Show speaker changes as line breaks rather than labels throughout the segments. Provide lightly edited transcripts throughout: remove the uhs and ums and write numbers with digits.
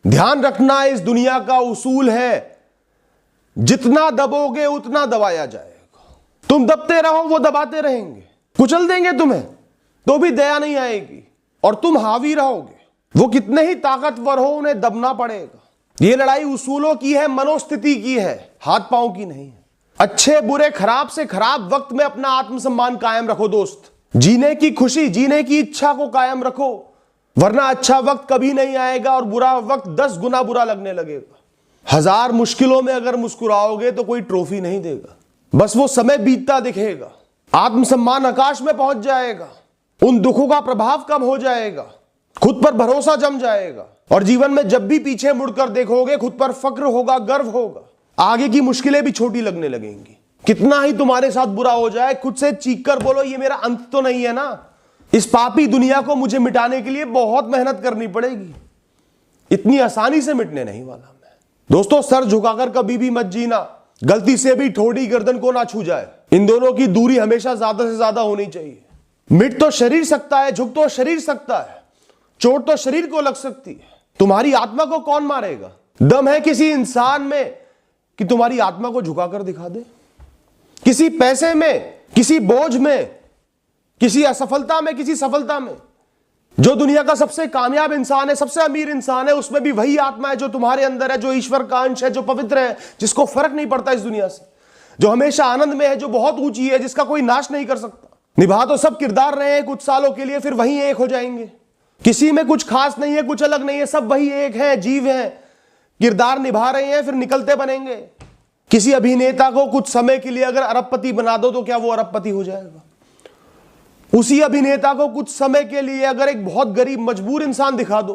ध्यान रखना, इस दुनिया का उसूल है जितना दबोगे उतना दबाया जाएगा। तुम दबते रहो, वो दबाते रहेंगे, कुचल देंगे तुम्हें, तो भी दया नहीं आएगी। और तुम हावी रहोगे, वो कितने ही ताकतवर हो उन्हें दबना पड़ेगा। ये लड़ाई उसूलों की है, मनोस्थिति की है, हाथ पांव की नहीं है। अच्छे बुरे खराब से खराब वक्त में अपना आत्मसम्मान कायम रखो दोस्त। जीने की खुशी, जीने की इच्छा को कायम रखो, वरना अच्छा वक्त कभी नहीं आएगा और बुरा वक्त 10 गुना बुरा लगने लगेगा। 1000 मुश्किलों में अगर मुस्कुराओगे तो कोई ट्रॉफी नहीं देगा, बस वो समय बीतता दिखेगा। आत्मसम्मान आकाश में पहुंच जाएगा, उन दुखों का प्रभाव कम हो जाएगा, खुद पर भरोसा जम जाएगा। और जीवन में जब भी पीछे मुड़कर देखोगे खुद पर फक्र होगा, गर्व होगा। आगे की मुश्किलें भी छोटी लगने लगेंगी। कितना ही तुम्हारे साथ बुरा हो जाए, खुद से चीख कर बोलो, ये मेरा अंत तो नहीं है ना। इस पापी दुनिया को मुझे मिटाने के लिए बहुत मेहनत करनी पड़ेगी, इतनी आसानी से मिटने नहीं वाला मैं। दोस्तों, सर झुकाकर कभी भी मत जीना, गलती से भी ठोड़ी गर्दन को ना छू जाए। इन दोनों की दूरी हमेशा ज्यादा से ज्यादा होनी चाहिए। मिट तो शरीर सकता है, झुक तो शरीर सकता है, चोट तो शरीर को लग सकती है, तुम्हारी आत्मा को कौन मारेगा? दम है किसी इंसान में कि तुम्हारी आत्मा को झुकाकर दिखा दे? किसी पैसे में, किसी बोझ में, किसी असफलता में, किसी सफलता में? जो दुनिया का सबसे कामयाब इंसान है, सबसे अमीर इंसान है, उसमें भी वही आत्मा है जो तुम्हारे अंदर है, जो ईश्वर का अंश है, जो पवित्र है, जिसको फर्क नहीं पड़ता इस दुनिया से, जो हमेशा आनंद में है, जो बहुत ऊंची है, जिसका कोई नाश नहीं कर सकता। निभा तो सब किरदार रहे हैं कुछ सालों के लिए, फिर वही एक हो जाएंगे। किसी में कुछ खास नहीं है, कुछ अलग नहीं है, सब वही एक है, जीव है, किरदार निभा रहे हैं, फिर निकलते बनेंगे। किसी अभिनेता को कुछ समय के लिए अगर अरबपति बना दो तो क्या वो अरबपति हो जाएगा? उसी अभिनेता को कुछ समय के लिए अगर एक बहुत गरीब मजबूर इंसान दिखा दो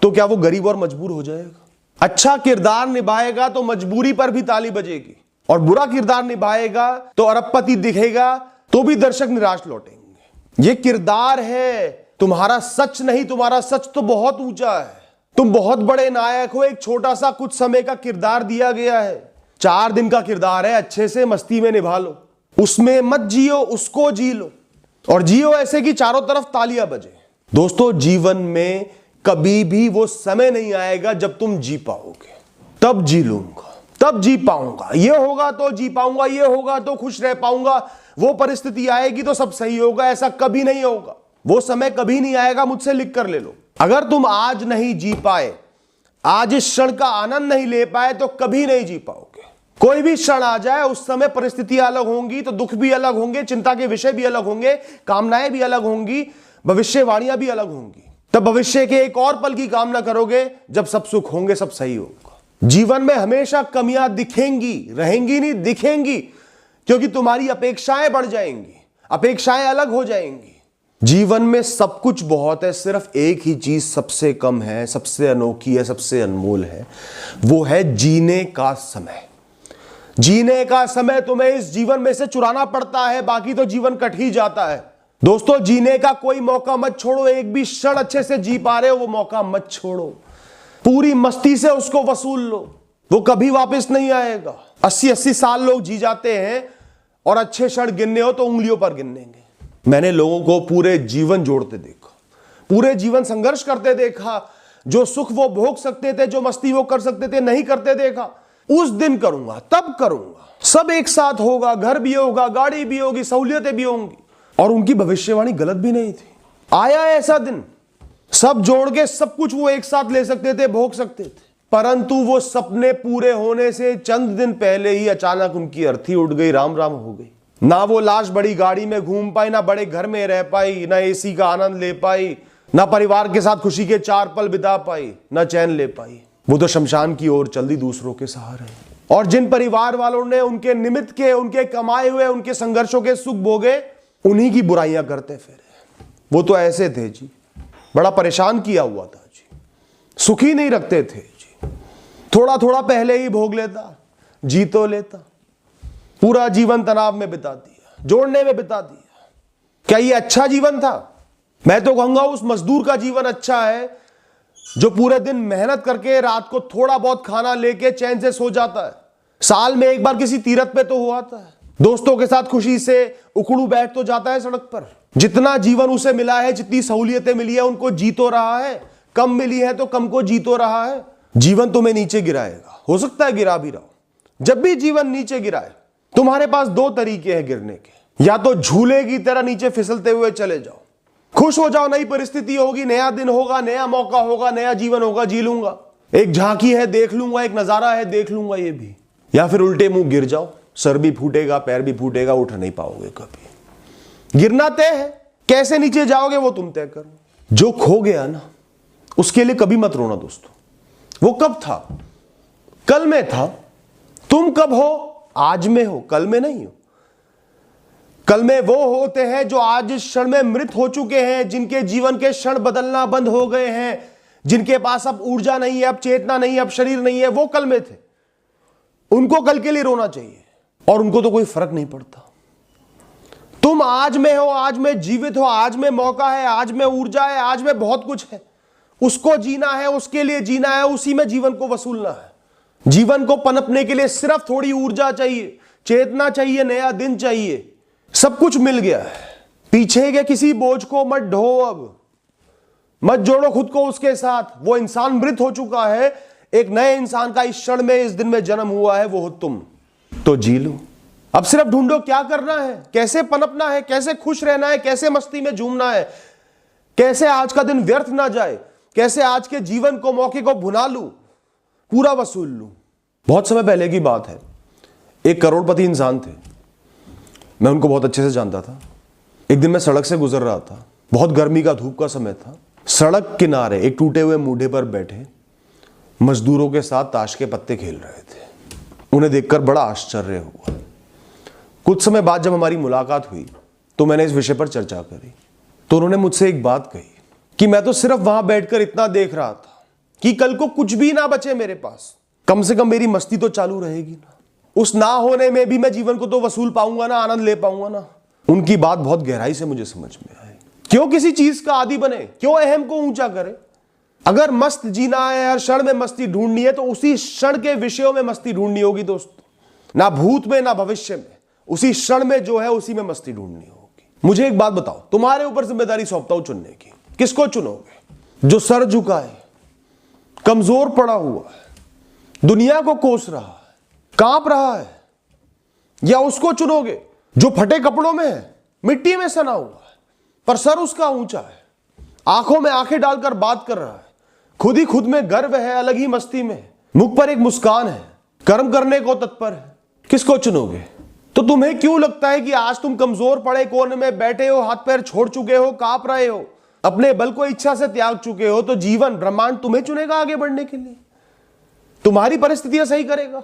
तो क्या वो गरीब और मजबूर हो जाएगा? अच्छा किरदार निभाएगा तो मजबूरी पर भी ताली बजेगी, और बुरा किरदार निभाएगा तो अरबपति दिखेगा तो भी दर्शक निराश लौटेंगे। ये किरदार है, तुम्हारा सच नहीं। तुम्हारा सच तो बहुत ऊंचा है, तुम बहुत बड़े नायक हो। एक छोटा सा कुछ समय का किरदार दिया गया है, 4 दिन का किरदार है, अच्छे से मस्ती में निभा लो, उसमें मत जियो, उसको जी लो, और जियो ऐसे कि चारों तरफ तालियां बजे। दोस्तों, जीवन में कभी भी वो समय नहीं आएगा जब तुम जी पाओगे। तब जी लूंगा, तब जी पाऊंगा, ये होगा तो जी पाऊंगा, ये होगा तो खुश रह पाऊंगा, वो परिस्थिति आएगी तो सब सही होगा। ऐसा कभी नहीं होगा, वो समय कभी नहीं आएगा। मुझसे लिख कर ले लो, अगर तुम आज नहीं जी पाए, आज इस क्षण का आनंद नहीं ले पाए तो कभी नहीं जी पाओगे। कोई भी क्षण आ जाए, उस समय परिस्थितियां अलग होंगी तो दुख भी अलग होंगे, चिंता के विषय भी अलग होंगे, कामनाएं भी अलग होंगी, भविष्यवाणियां भी अलग होंगी। तब भविष्य के एक और पल की कामना करोगे जब सब सुख होंगे, सब सही होगा। जीवन में हमेशा कमियां दिखेंगी, रहेंगी नहीं, दिखेंगी, क्योंकि तुम्हारी अपेक्षाएं बढ़ जाएंगी, अपेक्षाएं अलग हो जाएंगी। जीवन में सब कुछ बहुत है, सिर्फ एक ही चीज सबसे कम है, सबसे अनोखी है, सबसे अनमोल है, वो है जीने का समय। जीने का समय तुम्हें इस जीवन में से चुराना पड़ता है, बाकी तो जीवन कट ही जाता है। दोस्तों, जीने का कोई मौका मत छोड़ो। एक भी क्षण अच्छे से जी पा रहे हो वो मौका मत छोड़ो, पूरी मस्ती से उसको वसूल लो, वो कभी वापस नहीं आएगा। 80-80 साल लोग जी जाते हैं और अच्छे क्षण गिनने हो तो उंगलियों पर गिनेंगे। मैंने लोगों को पूरे जीवन जोड़ते देखा, पूरे जीवन संघर्ष करते देखा। जो सुख वो भोग सकते थे, जो मस्ती वो कर सकते थे, नहीं करते देखा। उस दिन करूंगा, तब करूंगा, सब एक साथ होगा, घर भी होगा, गाड़ी भी होगी, सहूलियतें भी होंगी। और उनकी भविष्यवाणी गलत भी नहीं थी। आया ऐसा दिन, सब जोड़ के सब कुछ वो एक साथ ले सकते थे, भोग सकते थे, परंतु वो सपने पूरे होने से चंद दिन पहले ही अचानक उनकी अर्थी उठ गई, राम राम हो गई। ना वो लाश बड़ी गाड़ी में घूम पाई, ना बड़े घर में रह पाई, ना एसी का आनंद ले पाई, ना परिवार के साथ खुशी के 4 पल बिता पाई, ना चैन ले पाई। वो तो शमशान की ओर चल दी दूसरों के सहारे। और जिन परिवार वालों ने उनके निमित्त के, उनके कमाए हुए, उनके संघर्षों के सुख भोगे, उन्हीं की बुराइयां करते फिरे। वो तो ऐसे थे जी, बड़ा परेशान किया हुआ था जी, सुखी नहीं रखते थे जी, थोड़ा थोड़ा पहले ही भोग लेता, जी तो लेता, पूरा जीवन तनाव में बिता दिया, जोड़ने में बिता दिया। क्या ये अच्छा जीवन था? मैं तो कहूंगा उस मजदूर का जीवन अच्छा है जो पूरे दिन मेहनत करके रात को थोड़ा बहुत खाना लेके चैन से सो जाता है, साल में एक बार किसी तीरथ पे तो हो आता है, दोस्तों के साथ खुशी से उखड़ू बैठ तो जाता है सड़क पर। जितना जीवन उसे मिला है, जितनी सहूलियतें मिली है, उनको जी तो रहा है, कम मिली है तो कम को जी तो रहा है। जीवन तुम्हें नीचे गिराएगा, हो सकता है गिरा भी रहो। जब भी जीवन नीचे गिराए, तुम्हारे पास दो तरीके हैं गिरने के। या तो झूले की तरह नीचे फिसलते हुए चले जाओ, खुश हो जाओ, नई परिस्थिति होगी, नया दिन होगा, नया मौका होगा, नया जीवन होगा, जी लूंगा, एक झांकी है देख लूंगा, एक नजारा है देख लूंगा, ये भी। या फिर उल्टे मुंह गिर जाओ, सर भी फूटेगा, पैर भी फूटेगा, उठ नहीं पाओगे कभी। गिरना तय है, कैसे नीचे जाओगे वो तुम तय करो। जो खो गया ना, उसके लिए कभी मत रोना दोस्तों। वो कब था? कल में था। तुम कब हो? आज में हो, कल में नहीं हो। कल में वो होते हैं जो आज इस क्षण में मृत हो चुके हैं, जिनके जीवन के क्षण बदलना बंद हो गए हैं, जिनके पास अब ऊर्जा नहीं है, अब चेतना नहीं है, अब शरीर नहीं है, वो कल में थे। उनको कल के लिए रोना चाहिए, और उनको तो कोई फर्क नहीं पड़ता। तुम आज में हो, आज में जीवित हो, आज में मौका है, आज में ऊर्जा है, आज में बहुत कुछ है। उसको जीना है, उसके लिए जीना है, उसी में जीवन को वसूलना है। जीवन को पनपने के लिए सिर्फ थोड़ी ऊर्जा चाहिए, चेतना चाहिए, नया दिन चाहिए। सब कुछ मिल गया है। पीछे के किसी बोझ को मत ढो, अब मत जोड़ो खुद को उसके साथ। वो इंसान मृत हो चुका है, एक नए इंसान का इस क्षण में, इस दिन में जन्म हुआ है, वो हो तुम। तो जी लो। अब सिर्फ ढूंढो क्या करना है, कैसे पनपना है, कैसे खुश रहना है, कैसे मस्ती में झूमना है, कैसे आज का दिन व्यर्थ ना जाए, कैसे आज के जीवन को, मौके को भुना लूं, पूरा वसूल लूं। बहुत समय पहले की बात है, एक करोड़पति इंसान थे। मैं उनको बहुत अच्छे से जानता था। एक दिन मैं सड़क से गुजर रहा था, बहुत गर्मी का, धूप का समय था। सड़क किनारे एक टूटे हुए मूढ़े पर बैठे मजदूरों के साथ ताश के पत्ते खेल रहे थे। उन्हें देखकर बड़ा आश्चर्य हुआ। कुछ समय बाद जब हमारी मुलाकात हुई तो मैंने इस विषय पर चर्चा करी, तो उन्होंने मुझसे एक बात कही कि मैं तो सिर्फ वहां बैठकर इतना देख रहा था कि कल को कुछ भी ना बचे मेरे पास, कम से कम मेरी मस्ती तो चालू रहेगी ना। उस ना होने में भी मैं जीवन को तो वसूल पाऊंगा ना, आनंद ले पाऊंगा ना। उनकी बात बहुत गहराई से मुझे समझ में आई। क्यों किसी चीज का आदी बने, क्यों अहम को ऊंचा करे? अगर मस्त जीना है, हर क्षण में मस्ती ढूंढनी है, तो उसी क्षण के विषयों में मस्ती ढूंढनी होगी दोस्तों। ना भूत में, ना भविष्य में, उसी क्षण में जो है उसी में मस्ती ढूंढनी होगी। मुझे एक बात बताओ, तुम्हारे ऊपर जिम्मेदारी सौंपता हूं चुनने की। किसको चुनोगे? जो सर झुकाए, कमजोर पड़ा हुआ है, दुनिया को कोस रहा है, कांप रहा है, या उसको चुनोगे जो फटे कपड़ों में है, मिट्टी में सना हुआ है, पर सर उसका ऊंचा है, आंखों में आंखें डालकर बात कर रहा है, खुद ही खुद में गर्व है, अलग ही मस्ती में, मुख पर एक मुस्कान है, कर्म करने को तत्पर है? किसको चुनोगे? तो तुम्हें क्यों लगता है कि आज तुम कमजोर पड़े कोने में बैठे हो, हाथ पैर छोड़ चुके हो, कांप रहे हो, अपने बल को इच्छा से त्याग चुके हो, तो जीवन, ब्रह्मांड तुम्हें चुनेगा आगे बढ़ने के लिए, तुम्हारी परिस्थितियां सही करेगा।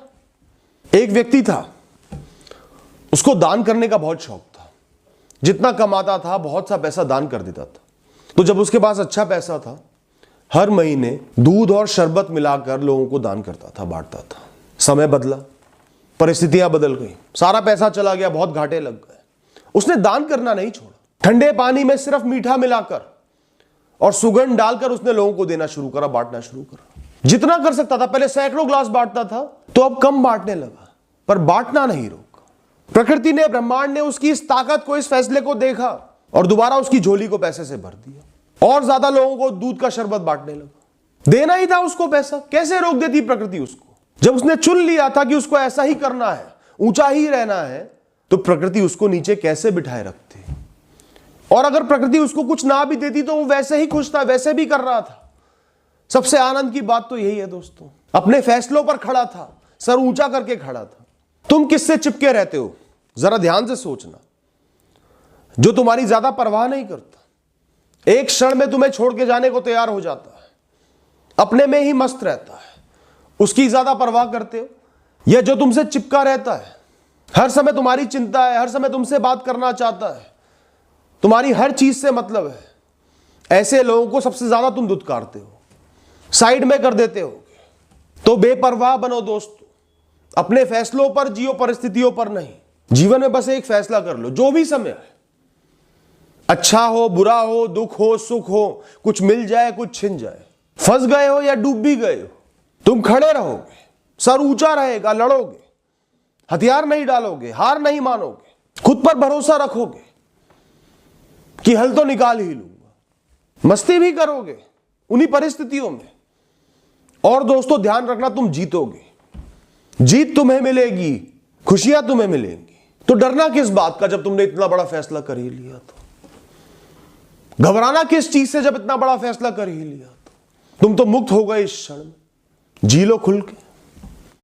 एक व्यक्ति था, उसको दान करने का बहुत शौक था। जितना कमाता था बहुत सा पैसा दान कर देता था। तो जब उसके पास अच्छा पैसा था, हर महीने दूध और शरबत मिलाकर लोगों को दान करता था, बांटता था। समय बदला, परिस्थितियां बदल गई, सारा पैसा चला गया, बहुत घाटे लग गए। उसने दान करना नहीं छोड़ा, ठंडे पानी में सिर्फ मीठा मिलाकर और सुगंध डालकर उसने लोगों को देना शुरू करा, बांटना शुरू करा। जितना कर सकता था, पहले सैकड़ों ग्लास बांटता था, तो अब कम बांटने लगा, पर बांटना नहीं रोका। प्रकृति ने, ब्रह्मांड ने उसकी इस ताकत को, इस फैसले को देखा और दोबारा उसकी झोली को पैसे से भर दिया और ज्यादा लोगों को दूध का शरबत बांटने लगा। देना ही था उसको पैसा, कैसे रोक देती प्रकृति उसको? जब उसने चुन लिया था कि उसको ऐसा ही करना है, ऊंचा ही रहना है, तो प्रकृति उसको नीचे कैसे बिठाए रखती? और अगर प्रकृति उसको कुछ ना भी देती तो वो वैसे ही खुश था, वैसे भी कर रहा था। सबसे आनंद की बात तो यही है दोस्तों, अपने फैसलों पर खड़ा था, सर ऊंचा करके खड़ा था। तुम किससे चिपके रहते हो? जरा ध्यान से सोचना। जो तुम्हारी ज्यादा परवाह नहीं करता, एक क्षण में तुम्हें छोड़ के जाने को तैयार हो जाता है, अपने में ही मस्त रहता है, उसकी ज्यादा परवाह करते हो? या जो तुमसे चिपका रहता है, हर समय तुम्हारी चिंता है, हर समय तुमसे बात करना चाहता है, तुम्हारी हर चीज से मतलब है, ऐसे लोगों को सबसे ज्यादा तुम दुत्कारते हो, साइड में कर देते हो। तो बेपरवाह बनो दोस्तों, अपने फैसलों पर जियो, परिस्थितियों पर नहीं। जीवन में बस एक फैसला कर लो, जो भी समय है, अच्छा हो, बुरा हो, दुख हो, सुख हो, कुछ मिल जाए, कुछ छिन जाए, फंस गए हो या डूब भी गए हो, तुम खड़े रहोगे, सर ऊंचा रहेगा, लड़ोगे, हथियार नहीं डालोगे, हार नहीं मानोगे, खुद पर भरोसा रखोगे कि हल तो निकाल ही लूंगा। मस्ती भी करोगे उन्हीं परिस्थितियों में, और दोस्तों ध्यान रखना, तुम जीतोगे, जीत तुम्हें मिलेगी, खुशियां तुम्हें मिलेंगी। तो डरना किस बात का जब तुमने इतना बड़ा फैसला कर ही लिया तो? घबराना किस चीज से जब इतना बड़ा फैसला कर ही लिया तो? तुम तो मुक्त हो गए इस क्षण में। जी लो खुल के।